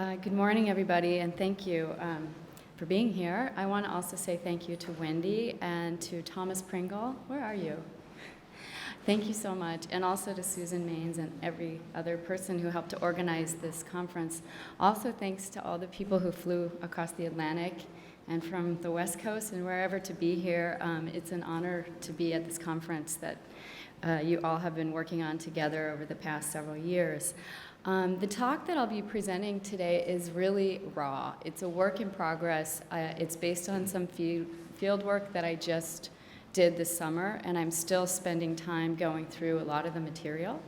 Good morning, everybody, and thank you for being here. I want to also say thank you to Wendy and to Thomas Pringle. Where are you? Thank you so much, and also to Susan Maines and every other person who helped to organize this conference. Also, thanks to all the people who flew across the Atlantic and from the West Coast and wherever to be here. It's an honor to be at this conference that you all have been working on together over the past several years. The talk that I'll be presenting today is really raw. It's a work in progress. It's based on some field work that I just did this summer, and I'm still spending time going through a lot of the material.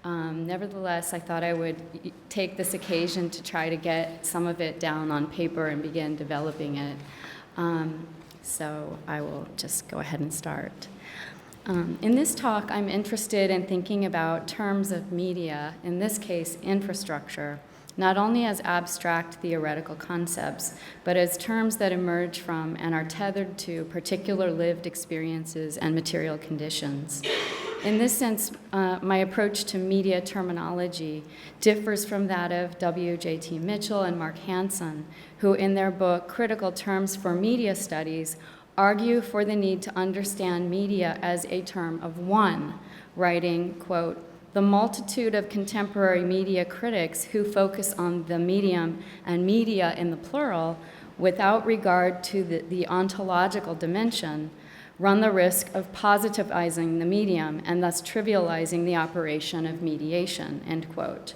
Nevertheless, I thought I would take this occasion to try to get some of it down on paper and begin developing it. So I will just go ahead and start. In this talk, I'm interested in thinking about terms of media, in this case, infrastructure, not only as abstract theoretical concepts, but as terms that emerge from and are tethered to particular lived experiences and material conditions. In this sense, my approach to media terminology differs from that of W.J.T. Mitchell and Mark Hansen, who in their book, Critical Terms for Media Studies, argue for the need to understand media as a term of one, writing, quote, "The multitude of contemporary media critics who focus on the medium and media in the plural without regard to the ontological dimension run the risk of positivizing the medium and thus trivializing the operation of mediation," end quote.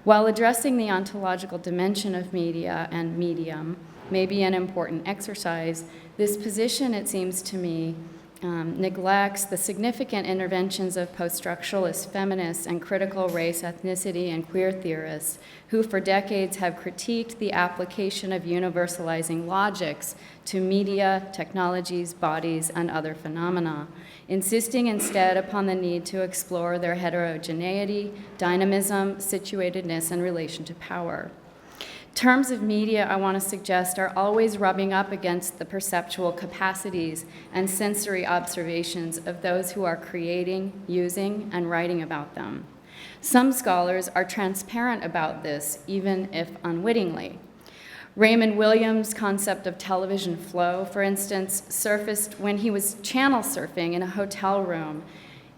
While addressing the ontological dimension of media and medium may be an important exercise, this position, it seems to me, neglects the significant interventions of post-structuralist feminists and critical race, ethnicity, and queer theorists who for decades have critiqued the application of universalizing logics to media, technologies, bodies, and other phenomena, insisting instead upon the need to explore their heterogeneity, dynamism, situatedness, and relation to power. Terms of media, I want to suggest, are always rubbing up against the perceptual capacities and sensory observations of those who are creating, using, and writing about them. Some scholars are transparent about this, even if unwittingly. Raymond Williams' concept of television flow, for instance, surfaced when he was channel surfing in a hotel room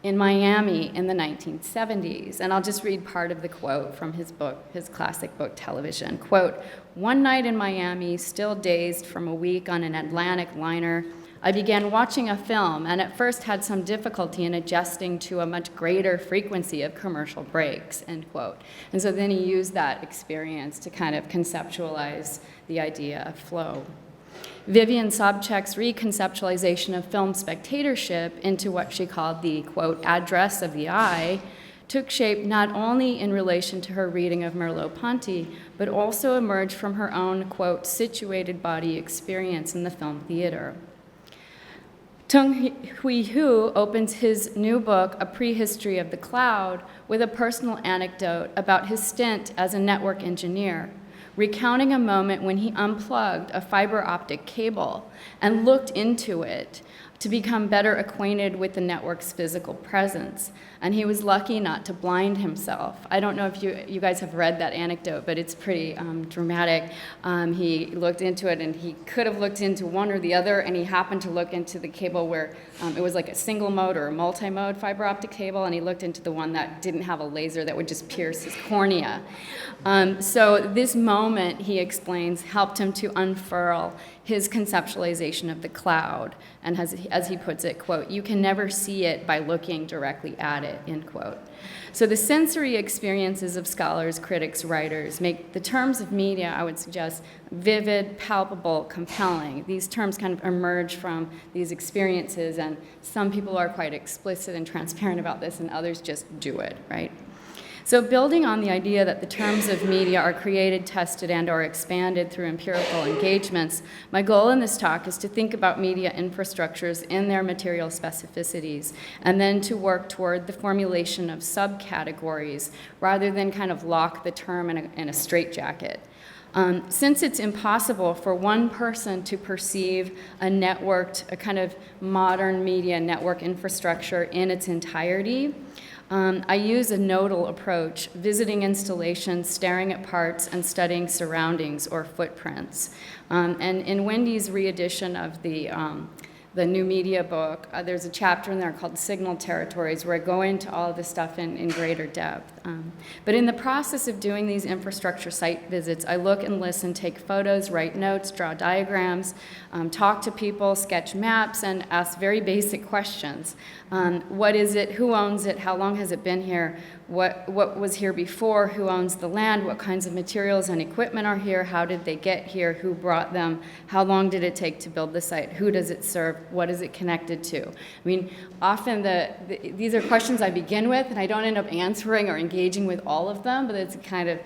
in Miami in the 1970s. And I'll just read part of the quote from his book, his classic book, Television. Quote, "One night in Miami, still dazed from a week on an Atlantic liner, I began watching a film and at first had some difficulty in adjusting to a much greater frequency of commercial breaks," end quote. And so then he used that experience to kind of conceptualize the idea of flow. Vivian Sobchak's reconceptualization of film spectatorship into what she called the, quote, address of the eye took shape not only in relation to her reading of Merleau-Ponty, but also emerged from her own, quote, situated body experience in the film theater. Tung Hui Hu opens his new book, A Prehistory of the Cloud, with a personal anecdote about his stint as a network engineer, recounting a moment when he unplugged a fiber optic cable and looked into it to become better acquainted with the network's physical presence. And he was lucky not to blind himself. I don't know if you guys have read that anecdote, but it's pretty dramatic. He looked into it, and he could have looked into one or the other, and he happened to look into the cable where it was like a single mode or a multi-mode fiber optic cable, and he looked into the one that didn't have a laser that would just pierce his cornea. So this moment, he explains, helped him to unfurl his conceptualization of the cloud. And as he puts it, quote, "You can never see it by looking directly at it," end quote. So the sensory experiences of scholars, critics, writers make the terms of media, I would suggest, vivid, palpable, compelling. These terms kind of emerge from these experiences, and some people are quite explicit and transparent about this, and others just do it, right? So building on the idea that the terms of media are created, tested, and or expanded through empirical engagements, my goal in this talk is to think about media infrastructures in their material specificities, and then to work toward the formulation of subcategories rather than kind of lock the term in a straitjacket. Since it's impossible for one person to perceive a kind of modern media network infrastructure in its entirety, I use a nodal approach, visiting installations, staring at parts, and studying surroundings or footprints. And in Wendy's re-edition of the new media book, there's a chapter in there called Signal Territories where I go into all of this stuff in greater depth. But in the process of doing these infrastructure site visits, I look and listen, take photos, write notes, draw diagrams, talk to people, sketch maps, and ask very basic questions. What is it? Who owns it? How long has it been here? What was here before? Who owns the land? What kinds of materials and equipment are here? How did they get here? Who brought them? How long did it take to build the site? Who does it serve? What is it connected to? I mean, often these are questions I begin with, and I don't end up answering or engaging with all of them, but it's kind of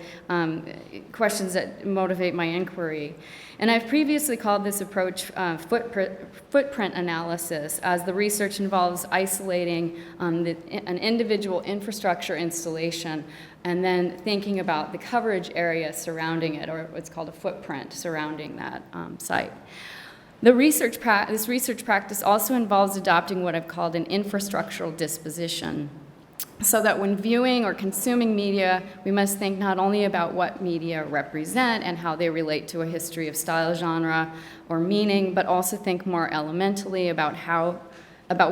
questions that motivate my inquiry. And I've previously called this approach footprint analysis, as the research involves isolating an individual infrastructure installation and then thinking about the coverage area surrounding it, or what's called a footprint surrounding that site. This research practice also involves adopting what I've called an infrastructural disposition, so that when viewing or consuming media, we must think not only about what media represent and how they relate to a history of style, genre, or meaning, but also think more elementally about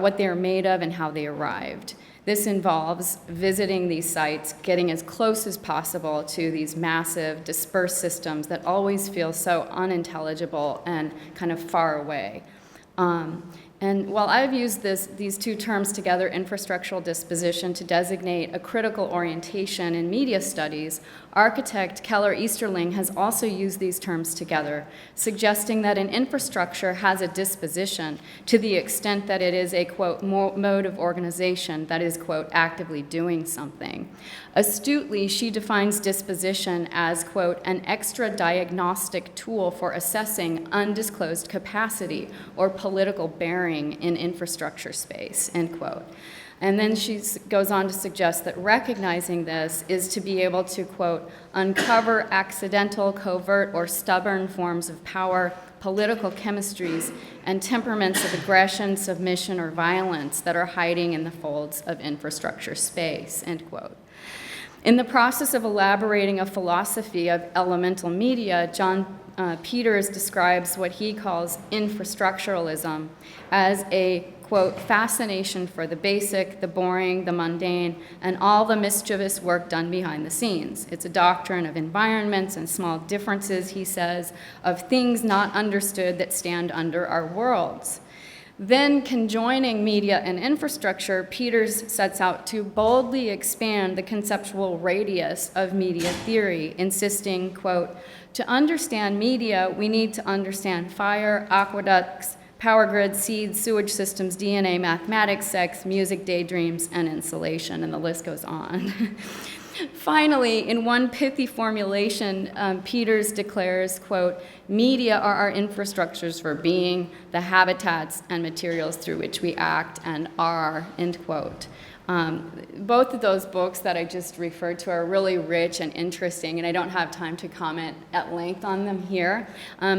what they are made of and how they arrived. This involves visiting these sites, getting as close as possible to these massive, dispersed systems that always feel so unintelligible and kind of far away. And while I've used these two terms together, infrastructural disposition, to designate a critical orientation in media studies, architect Keller Easterling has also used these terms together, suggesting that an infrastructure has a disposition to the extent that it is a, quote, mode of organization that is, quote, actively doing something. Astutely, she defines disposition as, quote, an extra diagnostic tool for assessing undisclosed capacity or political bearing in infrastructure space, end quote. And then she goes on to suggest that recognizing this is to be able to, quote, uncover accidental, covert, or stubborn forms of power, political chemistries, and temperaments of aggression, submission, or violence that are hiding in the folds of infrastructure space, end quote. In the process of elaborating a philosophy of elemental media, John Peters describes what he calls infrastructuralism as a, quote, fascination for the basic, the boring, the mundane, and all the mischievous work done behind the scenes. It's a doctrine of environments and small differences, he says, of things not understood that stand under our worlds. Then, conjoining media and infrastructure, Peters sets out to boldly expand the conceptual radius of media theory, insisting, quote, to understand media, we need to understand fire, aqueducts, power grids, seeds, sewage systems, DNA, mathematics, sex, music, daydreams, and insulation, and the list goes on. Finally, in one pithy formulation, Peters declares, quote, media are our infrastructures for being, the habitats and materials through which we act and are, end quote. Both of those books that I just referred to are really rich and interesting, and I don't have time to comment at length on them here.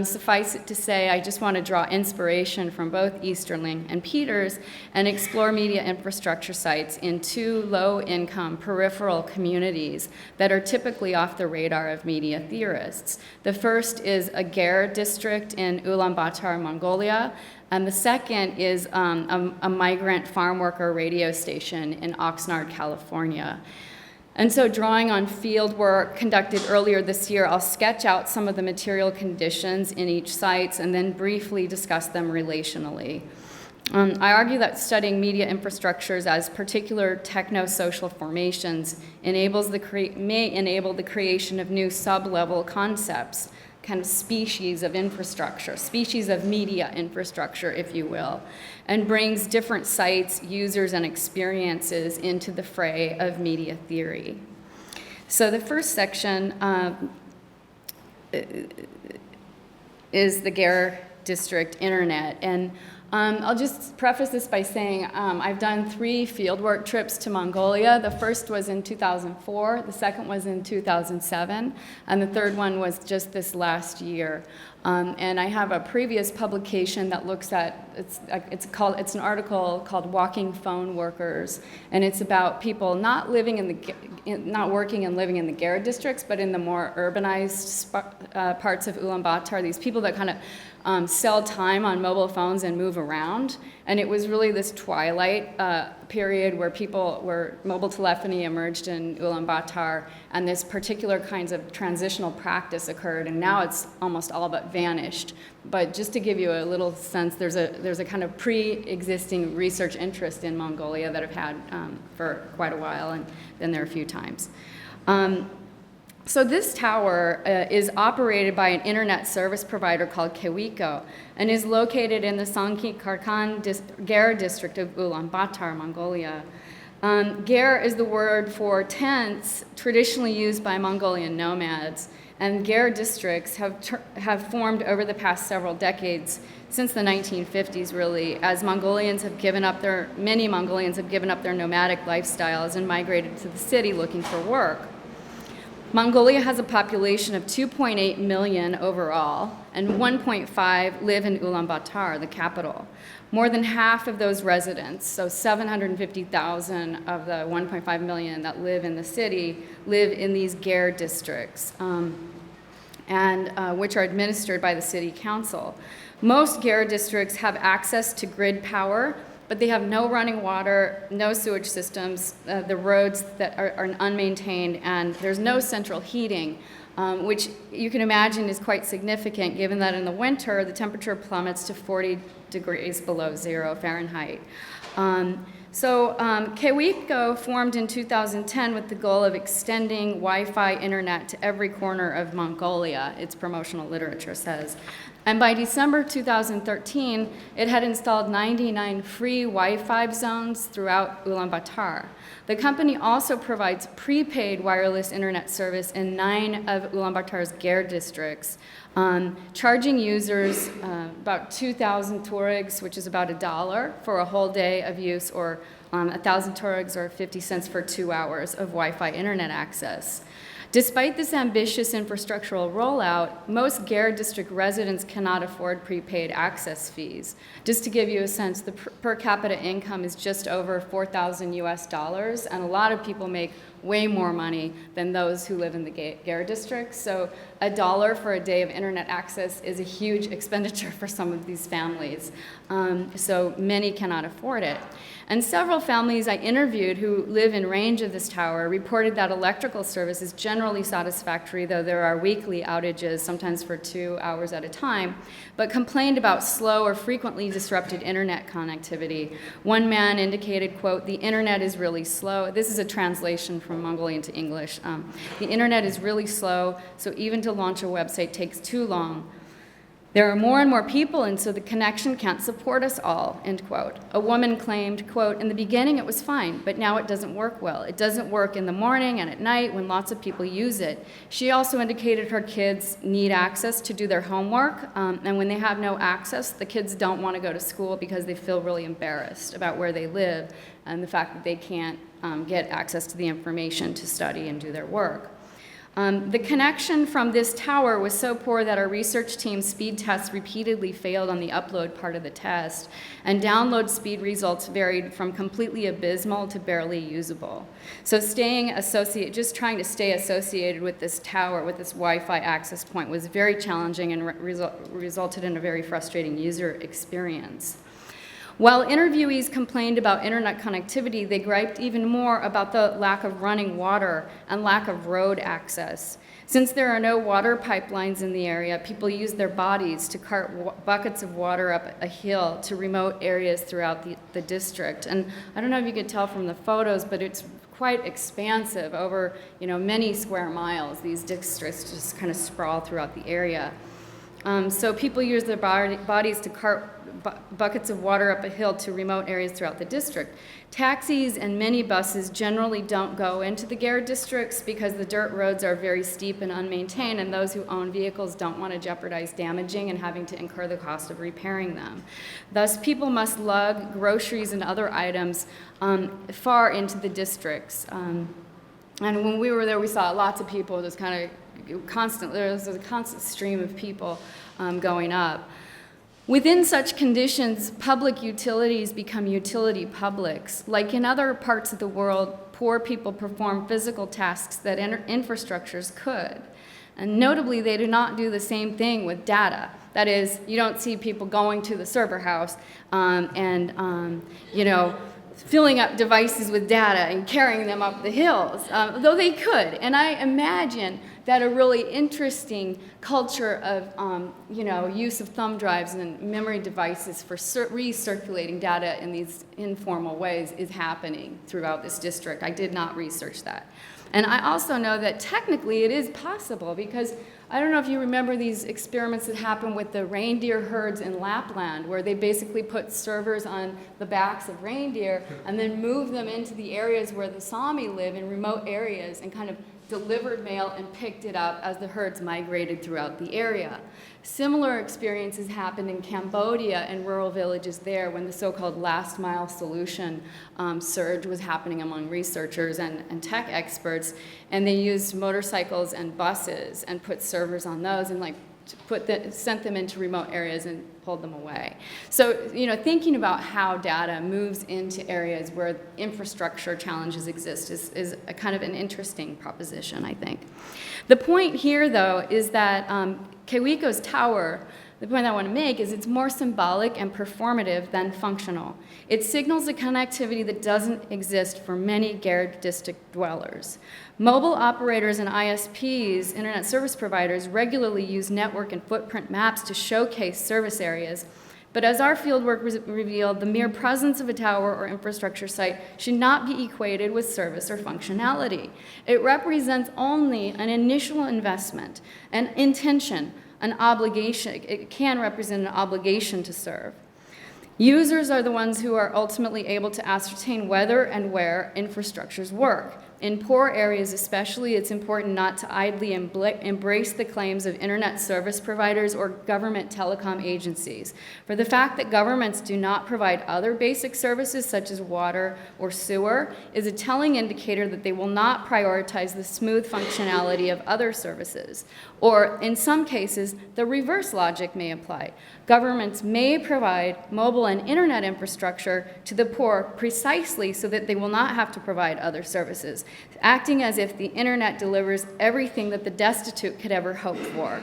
Suffice it to say, I just want to draw inspiration from both Easterling and Peters and explore media infrastructure sites in two low-income peripheral communities that are typically off the radar of media theorists. The first is a Ger district in Ulaanbaatar, Mongolia, and the second is a migrant farm worker radio station in Oxnard, California. And so, drawing on field work conducted earlier this year, I'll sketch out some of the material conditions in each site and then briefly discuss them relationally. I argue that studying media infrastructures as particular techno-social formations may enable the creation of new sub-level concepts, kind of species of infrastructure, species of media infrastructure, if you will, and brings different sites, users, and experiences into the fray of media theory. So the first section is the Ger District Internet, and I'll just preface this by saying I've done 3 fieldwork trips to Mongolia. The first was in 2004, the second was in 2007, and the third one was just this last year. And I have a previous publication that looks at, it's an article called Walking Phone Workers, and it's about people not living not working and living in the Gera districts, but in the more urbanized parts of Ulaanbaatar, these people that kind of sell time on mobile phones and move around. And it was really this twilight period where mobile telephony emerged in Ulaanbaatar, and this particular kinds of transitional practice occurred, and now it's almost all but vanished. But just to give you a little sense, there's a kind of pre-existing research interest in Mongolia that I've had for quite a while, and been there a few times. So this tower is operated by an internet service provider called Kewiko, and is located in the Sangki Karkan Gera district of Ulaanbaatar, Mongolia. Gera is the word for tents traditionally used by Mongolian nomads, and Gera districts have formed over the past several decades, since the 1950s really, as many Mongolians have given up their nomadic lifestyles and migrated to the city looking for work. Mongolia has a population of 2.8 million overall, and 1.5 live in Ulaanbaatar, the capital. More than half of those residents, so 750,000 of the 1.5 million that live in the city, live in these Gera districts, which are administered by the city council. Most Gera districts have access to grid power, but they have no running water, no sewage systems, the roads that are unmaintained, and there's no central heating, which you can imagine is quite significant given that in the winter the temperature plummets to 40 degrees below 0 Fahrenheit. Kewiko formed in 2010 with the goal of extending Wi-Fi internet to every corner of Mongolia, its promotional literature says. And by December 2013, it had installed 99 free Wi-Fi zones throughout Ulaanbaatar. The company also provides prepaid wireless internet service in 9 of Ulaanbaatar's Gera districts, charging users about 2,000 tuarigs, which is about $1 for a whole day of use, or 1,000 tuarigs or 50 cents for 2 hours of Wi-Fi internet access. Despite this ambitious infrastructural rollout, most Gera district residents cannot afford prepaid access fees. Just to give you a sense, the per capita income is just over $4,000 US, and a lot of people make way more money than those who live in the Gera district. So $1 for a day of internet access is a huge expenditure for some of these families. So many cannot afford it. And several families I interviewed who live in range of this tower reported that electrical service is generally satisfactory, though there are weekly outages, sometimes for 2 hours at a time, but complained about slow or frequently disrupted internet connectivity. One man indicated, quote, "The internet is really slow." This is a translation from Mongolian to English. "The internet is really slow, so even to launch a website takes too long. There are more and more people, and so the connection can't support us all," end quote. A woman claimed, quote, "In the beginning it was fine, but now it doesn't work well. It doesn't work in the morning and at night when lots of people use it." She also indicated her kids need access to do their homework, and when they have no access, the kids don't want to go to school because they feel really embarrassed about where they live and the fact that they can't get access to the information to study and do their work. The connection from this tower was so poor that our research team's speed tests repeatedly failed on the upload part of the test, and download speed results varied from completely abysmal to barely usable. So just trying to stay associated with this tower, with this Wi-Fi access point, was very challenging and resulted in a very frustrating user experience. While interviewees complained about internet connectivity, they griped even more about the lack of running water and lack of road access. Since there are no water pipelines in the area, people use their bodies to cart buckets of water up a hill to remote areas throughout the district. And I don't know if you could tell from the photos, but it's quite expansive over many square miles. These districts just kind of sprawl throughout the area. So people use their bodies to cart buckets of water up a hill to remote areas throughout the district. Taxis and minibuses generally don't go into the Gare districts because the dirt roads are very steep and unmaintained, and those who own vehicles don't want to jeopardize damaging and having to incur the cost of repairing them. Thus, people must lug groceries and other items far into the districts. And when we were there, we saw lots of people, just kind of constant, there was a constant stream of people going up. Within such conditions, public utilities become utility publics. Like in other parts of the world, poor people perform physical tasks that infrastructures could. And notably, they do not do the same thing with data. That is, you don't see people going to the server house filling up devices with data and carrying them up the hills, though they could. And I imagine that a really interesting culture of use of thumb drives and memory devices for recirculating data in these informal ways is happening throughout this district. I did not research that. And I also know that technically it is possible, because I don't know if you remember these experiments that happened with the reindeer herds in Lapland, where they basically put servers on the backs of reindeer and then moved them into the areas where the Sami live, in remote areas, and kind of delivered mail and picked it up as the herds migrated throughout the area. Similar experiences happened in Cambodia and rural villages there when the so-called last mile solution surge was happening among researchers and tech experts, and they used motorcycles and buses and put servers on those and sent them into remote areas and pulled them away. So, thinking about how data moves into areas where infrastructure challenges exist is a kind of an interesting proposition, I think. The point here, though, is that Kewiko's tower, the point I want to make is it's more symbolic and performative than functional. It signals a connectivity that doesn't exist for many Gare district dwellers. Mobile operators and ISPs, internet service providers, regularly use network and footprint maps to showcase service areas. But as our fieldwork revealed, the mere presence of a tower or infrastructure site should not be equated with service or functionality. It represents only an initial investment, an intention, an obligation. It can represent an obligation to serve. Users are the ones who are ultimately able to ascertain whether and where infrastructures work. In poor areas especially, it's important not to idly embrace the claims of internet service providers or government telecom agencies. For the fact that governments do not provide other basic services such as water or sewer is a telling indicator that they will not prioritize the smooth functionality of other services. Or in some cases, the reverse logic may apply. Governments may provide mobile and internet infrastructure to the poor precisely so that they will not have to provide other services, acting as if the internet delivers everything that the destitute could ever hope for.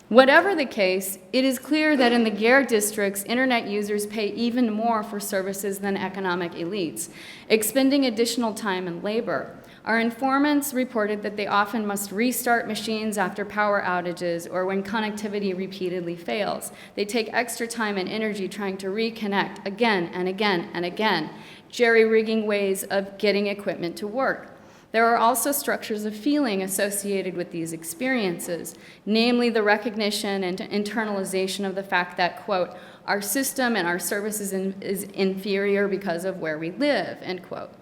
Whatever the case, it is clear that in the Gare districts, internet users pay even more for services than economic elites, expending additional time and labor. Our informants reported that they often must restart machines after power outages or when connectivity repeatedly fails. They take extra time and energy trying to reconnect again and again and again, jerry-rigging ways of getting equipment to work. There are also structures of feeling associated with these experiences, namely the recognition and internalization of the fact that, quote, our system and our services is inferior because of where we live, end quote.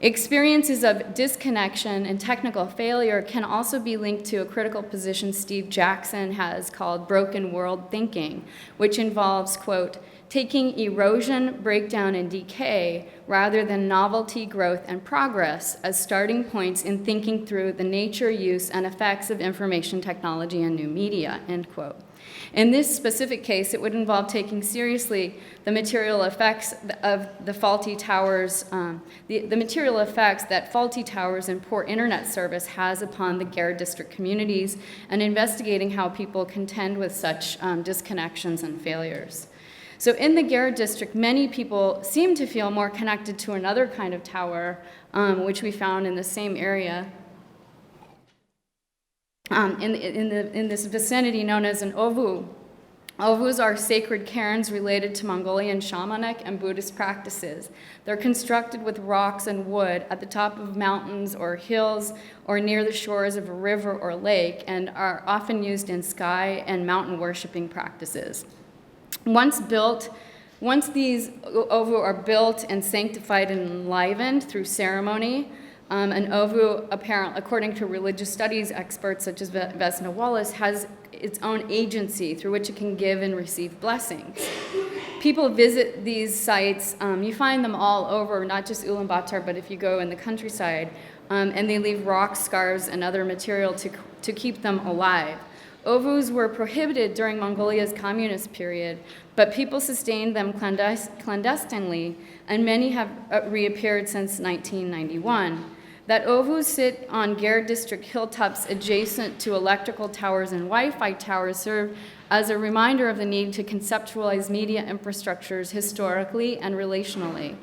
Experiences of disconnection and technical failure can also be linked to a critical position Steve Jackson has called broken world thinking, which involves, quote, taking erosion, breakdown, and decay rather than novelty, growth, and progress as starting points in thinking through the nature, use, and effects of information technology and new media, end quote. In this specific case, it would involve taking seriously the material effects of the faulty towers, the material effects that faulty towers and poor internet service has upon the Gare district communities, and investigating how people contend with such disconnections and failures. So in the Gare district, many people seem to feel more connected to another kind of tower, which we found in the same area, in this vicinity known as an ovu, Ovus are sacred cairns related to Mongolian shamanic and Buddhist practices. They're constructed with rocks and wood at the top of mountains or hills or near the shores of a river or lake, and are often used in sky and mountain worshiping practices. Once these ovu are built and sanctified and enlivened through ceremony, an ovu, according to religious studies experts such as Vesna Wallace, has its own agency through which it can give and receive blessings. People visit these sites. You find them all over, not just Ulaanbaatar, but if you go in the countryside, and they leave rock scarves and other material to keep them alive. Ovus were prohibited during Mongolia's communist period, but people sustained them clandestinely, and many have reappeared since 1991. That ovus sit on Gare district hilltops adjacent to electrical towers and Wi-Fi towers serve as a reminder of the need to conceptualize media infrastructures historically and relationally.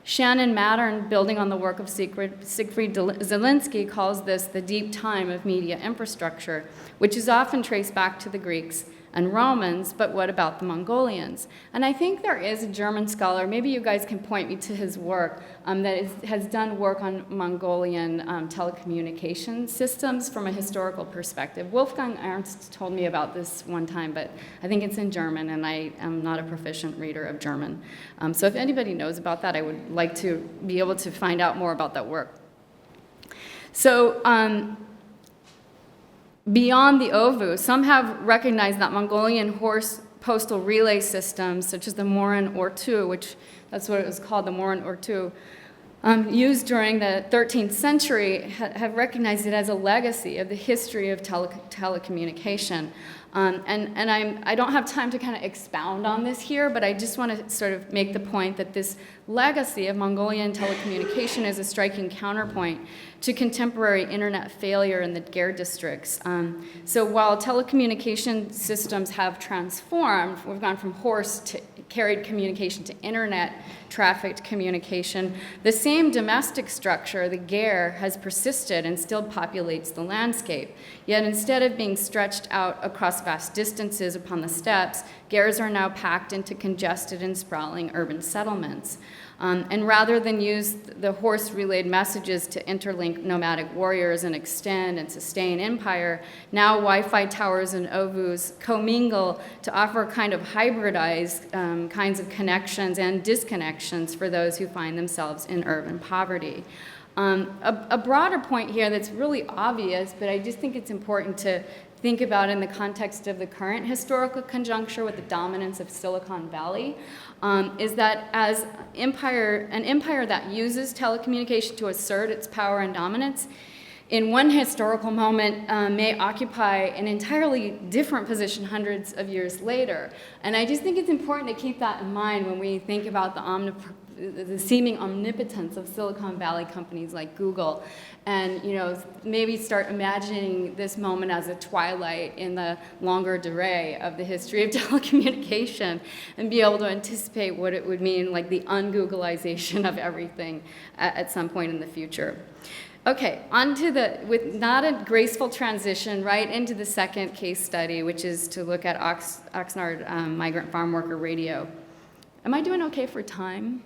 Shannon Mattern, building on the work of Siegfried Zielinski, calls this the deep time of media infrastructure, which is often traced back to the Greeks and Romans, but what about the Mongolians? And I think there is a German scholar, maybe you guys can point me to his work, has done work on Mongolian telecommunication systems from a historical perspective. Wolfgang Ernst told me about this one time, but I think it's in German, and I am not a proficient reader of German. So if anybody knows about that, I would like to be able to find out more about that work. So, beyond the ovu, some have recognized that Mongolian horse postal relay systems, such as the Morin Ortu, which that's what it was called, the Morin Ortu, used during the 13th century, have recognized it as a legacy of the history of telecommunication. I don't have time to kind of expound on this here, but I just want to sort of make the point that this legacy of Mongolian telecommunication is a striking counterpoint to contemporary internet failure in the Gare districts. So while telecommunication systems have transformed, we've gone from horse to carried communication to internet trafficked communication, the same domestic structure, the Gare, has persisted and still populates the landscape. Yet instead of being stretched out across vast distances upon the steppes, Gares are now packed into congested and sprawling urban settlements. And rather than use the horse-relayed messages to interlink nomadic warriors and extend and sustain empire, now Wi-Fi towers and ovus commingle to offer a kind of hybridized kinds of connections and disconnections for those who find themselves in urban poverty. A broader point here that's really obvious, but I just think it's important to think about in the context of the current historical conjuncture with the dominance of Silicon Valley, is that as an empire that uses telecommunication to assert its power and dominance, in one historical moment may occupy an entirely different position hundreds of years later. And I just think it's important to keep that in mind when we think about the seeming omnipotence of Silicon Valley companies like Google, and maybe start imagining this moment as a twilight in the longer durée of the history of telecommunication, and be able to anticipate what it would mean, like the un-Googleization of everything at some point in the future. Okay, on to with not a graceful transition, right into the second case study, which is to look at Oxnard migrant farm worker radio. Am I doing okay for time?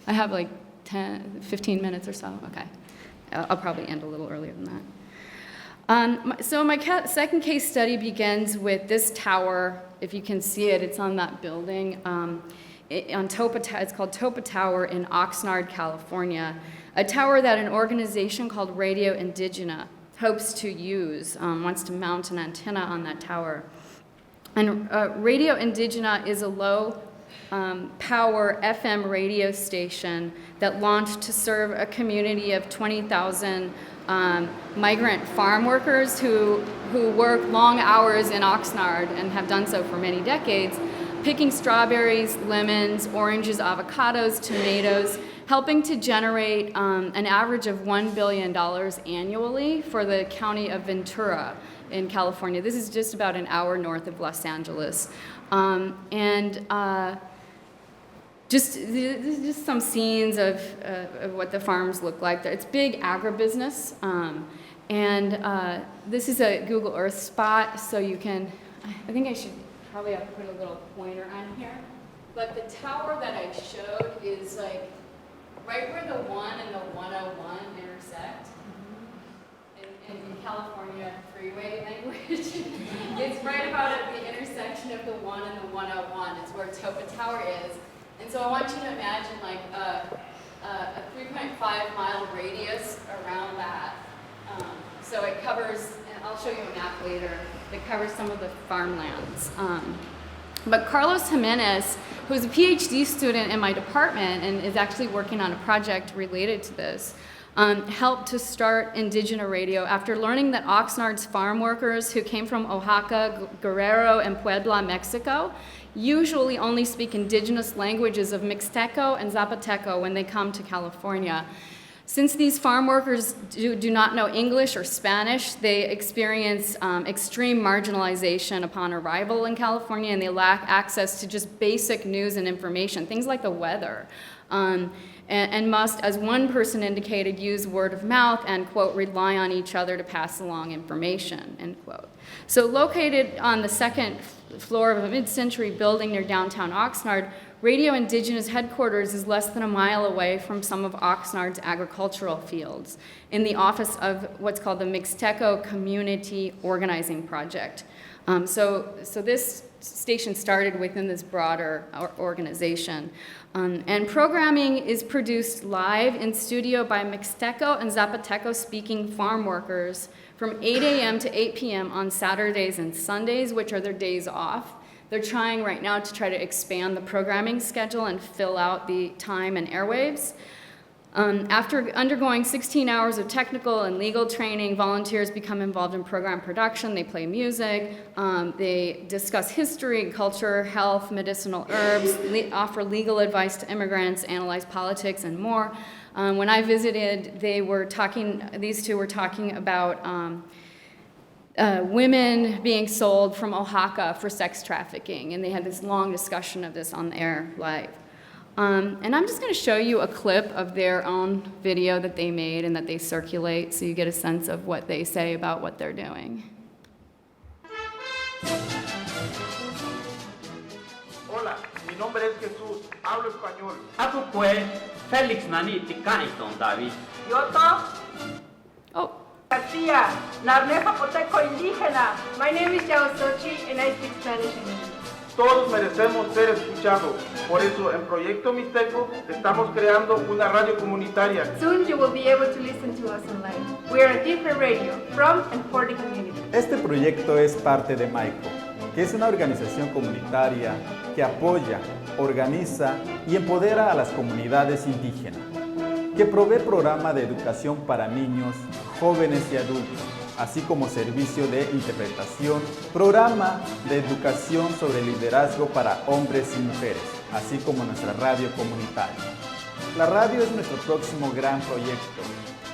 I have like 15 minutes or so, okay. I'll probably end a little earlier than that. So my second case study begins with this tower. If you can see it, it's on that building. It's called Topa Tower in Oxnard, California. A tower that an organization called Radio Indigena hopes to use, wants to mount an antenna on that tower. And Radio Indigena is a low power FM radio station that launched to serve a community of 20,000 migrant farm workers who work long hours in Oxnard and have done so for many decades, picking strawberries, lemons, oranges, avocados, tomatoes, helping to generate an average of $1 billion annually for the county of Ventura in California. This is just about an hour north of Los Angeles. Just some scenes of what the farms look like. It's big agribusiness, and this is a Google Earth spot, so you can, I think I should probably have to put a little pointer on here. But the tower that I showed is like right where the 1 and the 101 intersect. In California freeway language. It's right about at the intersection of the 1 and the 101. It's where Topa Tower is. And so I want you to imagine like a 3.5 mile radius around that. So it covers, and I'll show you a map later, it covers some of the farmlands. But Carlos Jimenez, who's a PhD student in my department and is actually working on a project related to this, helped to start Indigena Radio after learning that Oxnard's farm workers who came from Oaxaca, Guerrero, and Puebla, Mexico, usually only speak indigenous languages of Mixteco and Zapoteco when they come to California. Since these farm workers do not know English or Spanish, they experience extreme marginalization upon arrival in California, and they lack access to just basic news and information, things like the weather. And must, as one person indicated, use word of mouth and, quote, rely on each other to pass along information, end quote. So located on the second floor of a mid-century building near downtown Oxnard, Radio Indigena's headquarters is less than a mile away from some of Oxnard's agricultural fields in the office of what's called the Mixteco Community Organizing Project. So this station started within this broader organization. And programming is produced live in studio by Mixteco and Zapoteco speaking farm workers from 8 a.m. to 8 p.m. on Saturdays and Sundays, which are their days off. They're trying right now to try to expand the programming schedule and fill out the time and airwaves. After undergoing 16 hours of technical and legal training, volunteers become involved in program production. They play music, they discuss history, culture, health, medicinal herbs, offer legal advice to immigrants, analyze politics, and more. When I visited, these two were talking about women being sold from Oaxaca for sex trafficking, and they had this long discussion of this on the air live. And I'm just going to show you a clip of their own video that they made and that they circulate so you get a sense of what they say about what they're doing. Hola, mi nombre es Jesús, hablo español. Ako pues Felix Nani Tikaiton David. Yoto Oh, Garcia, Narne Zapoteco indígena. My name is Yao Sochi and I speak Spanish and English. Todos merecemos ser escuchados. Por eso, en Proyecto Mixteco estamos creando una radio comunitaria. Soon you will be able to listen to us online. We are a different radio from and for the community. Este proyecto es parte de MAICO, que es una organización comunitaria que apoya, organiza y empodera a las comunidades indígenas, que provee programa de educación para niños, jóvenes y adultos, así como servicio de interpretación, programa de educación sobre liderazgo para hombres y mujeres, así como nuestra radio comunitaria. La radio es nuestro próximo gran proyecto,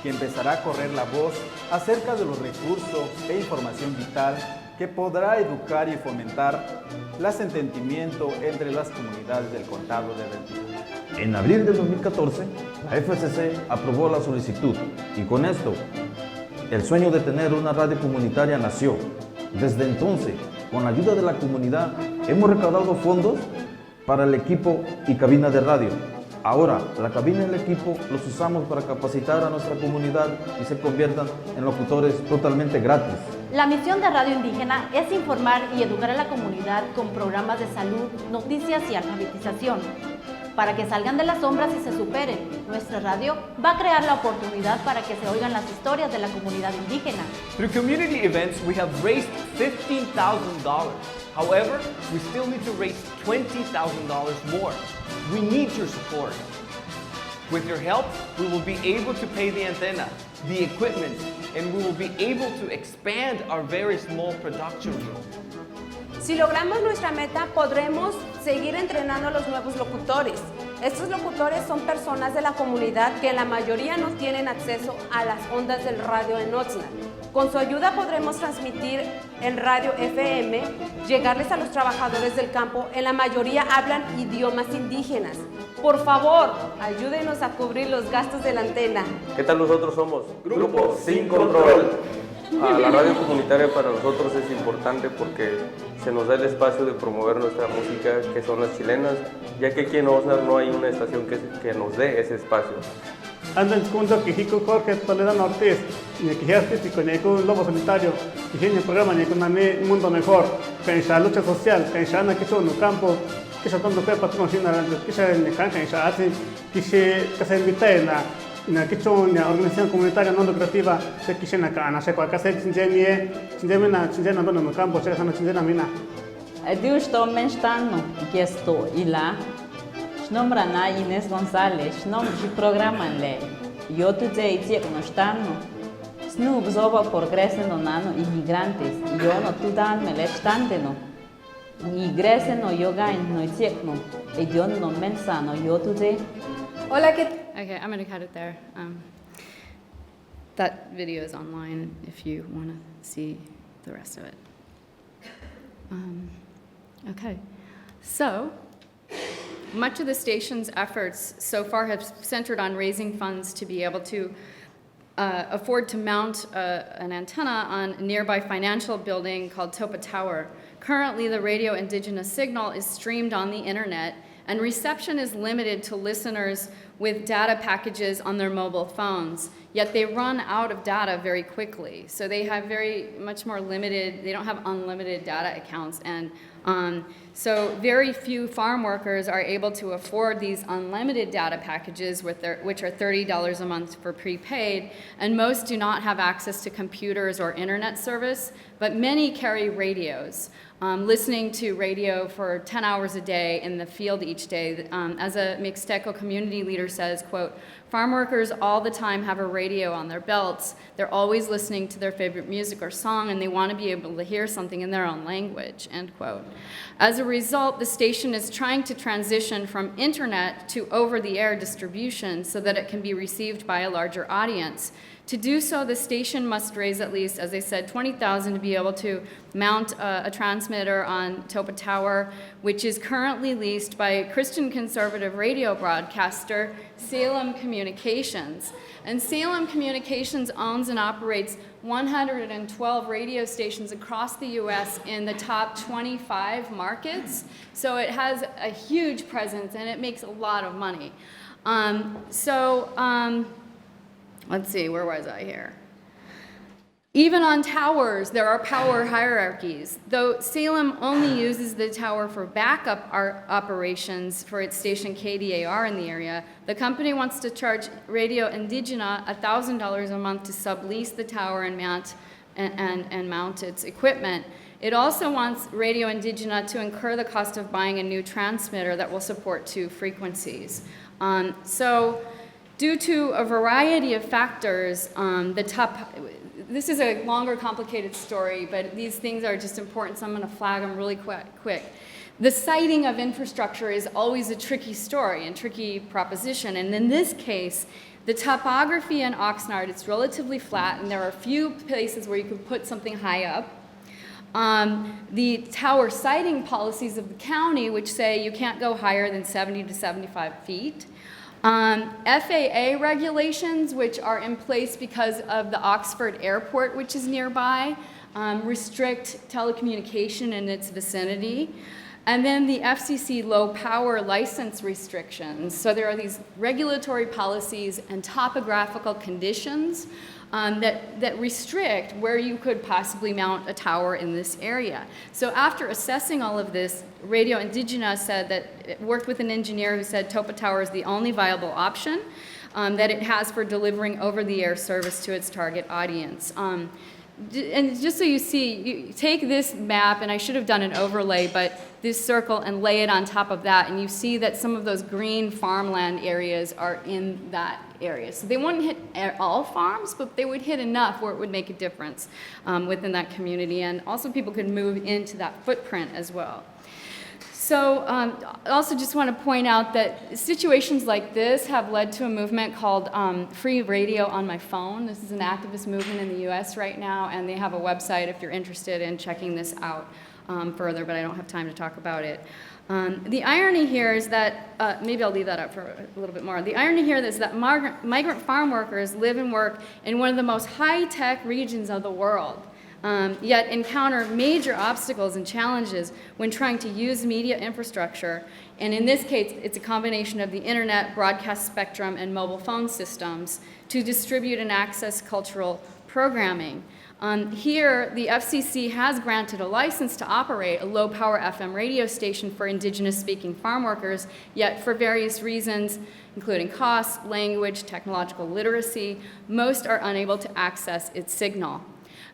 que empezará a correr la voz acerca de los recursos e información vital que podrá educar y fomentar el entendimiento entre las comunidades del Condado de Ventura. En abril de 2014, la FCC aprobó la solicitud y con esto, el sueño de tener una radio comunitaria nació. Desde entonces, con la ayuda de la comunidad, hemos recaudado fondos para el equipo y cabina de radio. Ahora, la cabina y el equipo los usamos para capacitar a nuestra comunidad y se conviertan en locutores totalmente gratis. La misión de Radio Indígena es informar y educar a la comunidad con programas de salud, noticias y alfabetización. Para que salgan de las sombras y se superen, nuestra radio va a crear la oportunidad para que se oigan las historias de la comunidad indígena. Through community events, we have raised $15,000. However, we still need to raise $20,000 more. We need your support. With your help, we will be able to pay the antenna, the equipment, and we will be able to expand our very small production room. Si logramos nuestra meta, podremos seguir entrenando a los nuevos locutores. Estos locutores son personas de la comunidad que la mayoría no tienen acceso a las ondas del radio en Oxnard. Con su ayuda podremos transmitir en radio FM, llegarles a los trabajadores del campo, en la mayoría hablan idiomas indígenas. Por favor, ayúdenos a cubrir los gastos de la antena. ¿Qué tal? Nosotros somos Grupo Sin Control. La radio comunitaria para nosotros es importante porque se nos da el espacio de promover nuestra música, que son las chilenas, ya que aquí en Oxnard no hay una estación que nos dé ese espacio. Andan junto que Jico Jorge Toledano Ortiz, ni que artístico, ni con Lobo Solitario, y en el programa ni con un mundo mejor, que en la lucha social, que en la que son un campo, que se tanto que patrón sin nada, que se en cancha, en la hace, que se invita en la que son una organización comunitaria no lucrativa, se que se en la cana, se cualquier se chinjena no no campo, se sana chinjena mina. Adiós, estou menstando que estou lá. Nombra na Inês Gonzalez, nome de programa lhe. Eu te dizia que nós estamos. Se não observa progresso no nano imigrantes, eu não tu dan me lestante no. Igreja no yoga no tiekno, e eu não mensa no eu te dizia. Hola, ¿qué Okay, I'm going to cut it there. That video is online if you want to see the rest of it. Okay, so much of the station's efforts so far have centered on raising funds to be able to afford to mount an antenna on a nearby financial building called Topa Tower. Currently, the Radio Indigenous signal is streamed on the internet, and reception is limited to listeners with data packages on their mobile phones, yet they run out of data very quickly. So they have much more limited, they don't have unlimited data accounts, and so very few farm workers are able to afford these unlimited data packages which are $30 a month for prepaid, and most do not have access to computers or internet service, but many carry radios. Listening to radio for 10 hours a day in the field each day. As a Mixteco community leader says, quote, farm workers all the time have a radio on their belts. They're always listening to their favorite music or song, and they want to be able to hear something in their own language, end quote. As a result, the station is trying to transition from internet to over-the-air distribution so that it can be received by a larger audience. To do so, the station must raise at least, as I said, $20,000 to be able to mount a transmitter on Topa Tower, which is currently leased by a Christian conservative radio broadcaster, Salem Communications. And Salem Communications owns and operates 112 radio stations across the U.S. in the top 25 markets. So it has a huge presence, and it makes a lot of money. Let's see, where was I here? Even on towers, there are power hierarchies. Though Salem only uses the tower for backup operations for its station KDAR in the area, the company wants to charge Radio Indigena $1,000 a month to sublease the tower and mount its equipment. It also wants Radio Indigena to incur the cost of buying a new transmitter that will support 2 frequencies. Due to a variety of factors, this is a longer, complicated story, but these things are just important, so I'm going to flag them really quick. The siting of infrastructure is always a tricky story and tricky proposition, and in this case, the topography in Oxnard, it's relatively flat, and there are a few places where you can put something high up. The tower siting policies of the county, which say you can't go higher than 70 to 75 feet. FAA regulations, which are in place because of the Oxford Airport, which is nearby, restrict telecommunication in its vicinity. And then the FCC low power license restrictions. So there are these regulatory policies and topographical conditions that restrict where you could possibly mount a tower in this area. So after assessing all of this, Radio Indigena said that it worked with an engineer who said Topa Tower is the only viable option that it has for delivering over-the-air service to its target audience. And just so you see, you take this map, and I should have done an overlay, but this circle and lay it on top of that, and you see that some of those green farmland areas are in that area. So they wouldn't hit all farms, but they would hit enough where it would make a difference within that community, and also people could move into that footprint as well. So I also just want to point out that situations like this have led to a movement called Free Radio on My Phone. This is an activist movement in the US right now, and they have a website if you're interested in checking this out further, but I don't have time to talk about it. The irony here is that, maybe I'll leave that up for a little bit more. The irony here is that migrant farm workers live and work in one of the most high-tech regions of the world. yet encounter major obstacles and challenges when trying to use media infrastructure. And in this case, it's a combination of the internet, broadcast spectrum, and mobile phone systems to distribute and access cultural programming. Here, the FCC has granted a license to operate a low-power FM radio station for Indigenous-speaking farm workers, yet for various reasons, including cost, language, technological literacy, most are unable to access its signal.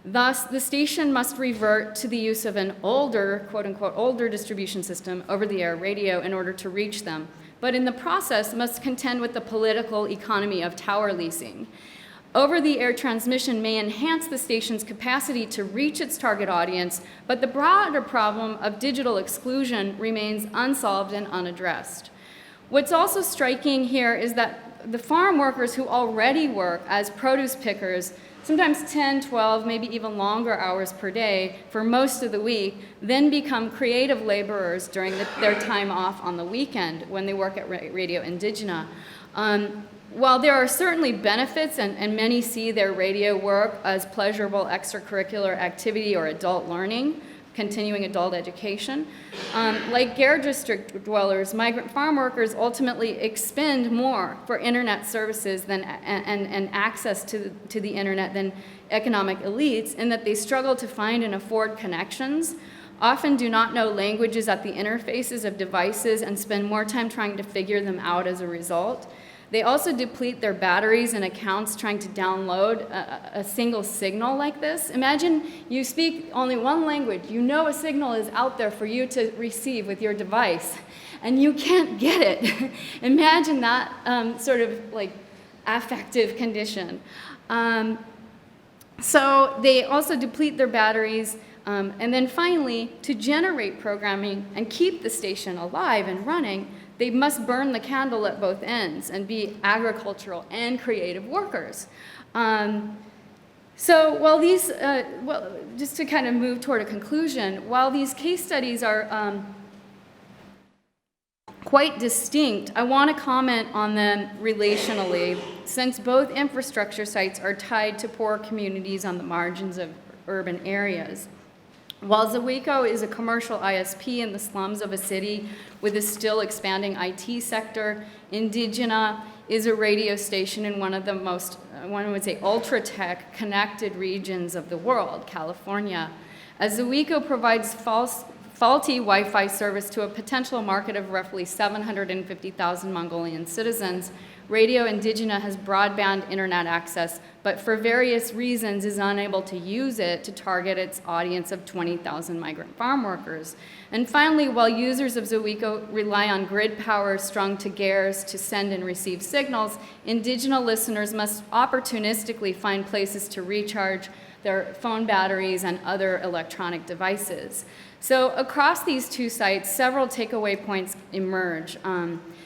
Thus, the station must revert to the use of an older, quote-unquote, older distribution system, over-the-air radio, in order to reach them, but in the process must contend with the political economy of tower leasing. Over-the-air transmission may enhance the station's capacity to reach its target audience, but the broader problem of digital exclusion remains unsolved and unaddressed. What's also striking here is that the farm workers who already work as produce pickers, sometimes 10, 12, maybe even longer hours per day for most of the week, then become creative laborers during their time off on the weekend when they work at Radio Indigena. While there are certainly benefits, and many see their radio work as pleasurable extracurricular activity or adult learning, continuing adult education, like Gare District dwellers, migrant farm workers ultimately expend more for internet services and access to the internet than economic elites, in that they struggle to find and afford connections, often do not know languages at the interfaces of devices, and spend more time trying to figure them out as a result. They also deplete their batteries and accounts trying to download a single signal like this. Imagine you speak only one language. You know a signal is out there for you to receive with your device, and you can't get it. Imagine that sort of like affective condition. So they also deplete their batteries. And then finally, to generate programming and keep the station alive and running, they must burn the candle at both ends and be agricultural and creative workers. So while these, just to kind of move toward a conclusion, while these case studies are quite distinct, I want to comment on them relationally, since both infrastructure sites are tied to poor communities on the margins of urban areas. While Zawico is a commercial ISP in the slums of a city with a still expanding IT sector, Indigena is a radio station in one of the most, one would say, ultra-tech connected regions of the world, California. As Zawico provides faulty Wi-Fi service to a potential market of roughly 750,000 Mongolian citizens, Radio Indigena has broadband internet access, but for various reasons is unable to use it to target its audience of 20,000 migrant farm workers. And finally, while users of Zawico rely on grid power strung to gears to send and receive signals, Indigena listeners must opportunistically find places to recharge their phone batteries and other electronic devices. So across these two sites, several takeaway points emerge.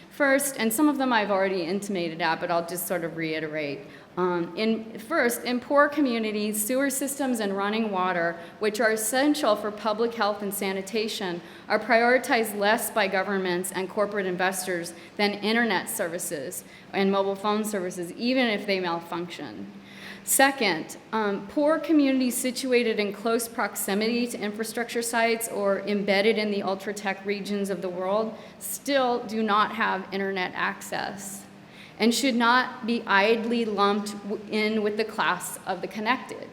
First, and some of them I've already intimated at, but I'll just sort of reiterate. First, in poor communities, sewer systems and running water, which are essential for public health and sanitation, are prioritized less by governments and corporate investors than internet services and mobile phone services, even if they malfunction. Second, poor communities situated in close proximity to infrastructure sites or embedded in the ultra-tech regions of the world still do not have internet access and should not be idly lumped in with the class of the connected.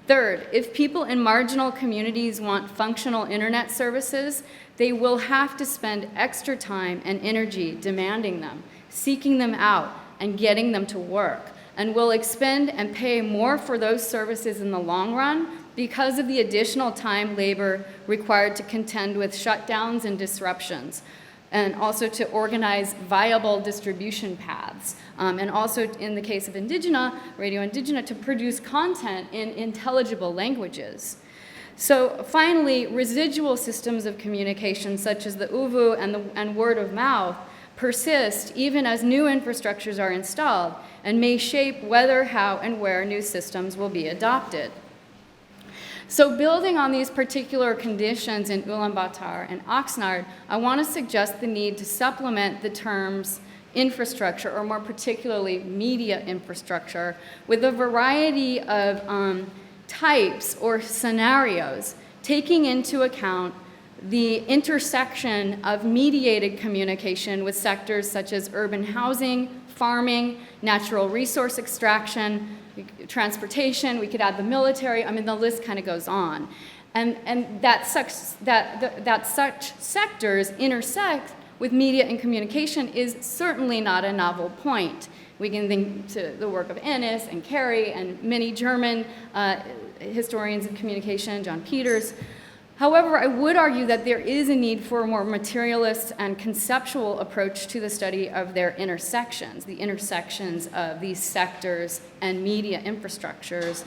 Third, if people in marginal communities want functional internet services, they will have to spend extra time and energy demanding them, seeking them out, and getting them to work, and will expend and pay more for those services in the long run because of the additional time, labor required to contend with shutdowns and disruptions, and also to organize viable distribution paths. And also, in the case of Indigena, Radio Indigena, to produce content in intelligible languages. So finally, residual systems of communication, such as the UVU and word of mouth, persist even as new infrastructures are installed and may shape whether, how, and where new systems will be adopted. So building on these particular conditions in Ulaanbaatar and Oxnard, I want to suggest the need to supplement the terms infrastructure, or more particularly media infrastructure, with a variety of types or scenarios, taking into account the intersection of mediated communication with sectors such as urban housing, farming, natural resource extraction, transportation, we could add the military, I mean, the list kind of goes on. And that such sectors intersect with media and communication is certainly not a novel point. We can think to the work of Ennis and Carey and many German historians of communication, John Peters. However, I would argue that there is a need for a more materialist and conceptual approach to the study of their intersections, the intersections of these sectors and media infrastructures.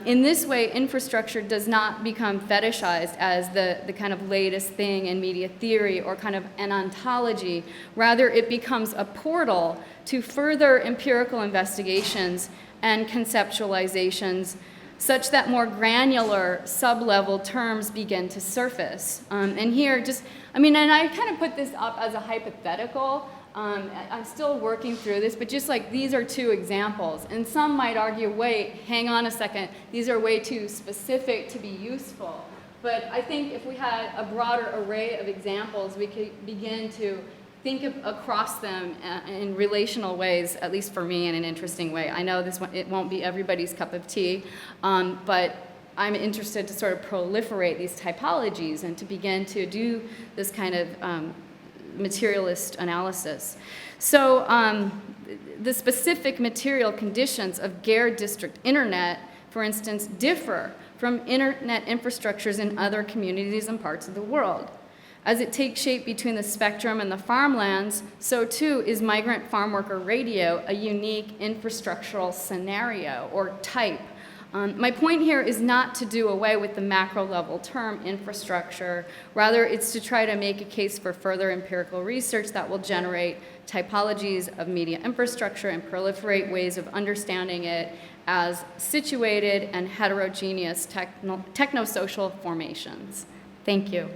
In this way, infrastructure does not become fetishized as the kind of latest thing in media theory or kind of an ontology. Rather, it becomes a portal to further empirical investigations and conceptualizations such that more granular sub-level terms begin to surface. And here just, I mean, and I kind of put this up as a hypothetical. I'm still working through this, but just like these are two examples. And some might argue, wait, hang on a second, these are way too specific to be useful. But I think if we had a broader array of examples, we could begin to think across them in relational ways, at least for me, in an interesting way. I know it won't be everybody's cup of tea, but I'm interested to sort of proliferate these typologies and to begin to do this kind of materialist analysis. So the specific material conditions of Gare District Internet, for instance, differ from internet infrastructures in other communities and parts of the world. As it takes shape between the spectrum and the farmlands, so too is migrant farm worker radio a unique infrastructural scenario or type. My point here is not to do away with the macro level term infrastructure. Rather, it's to try to make a case for further empirical research that will generate typologies of media infrastructure and proliferate ways of understanding it as situated and heterogeneous technosocial formations. Thank you.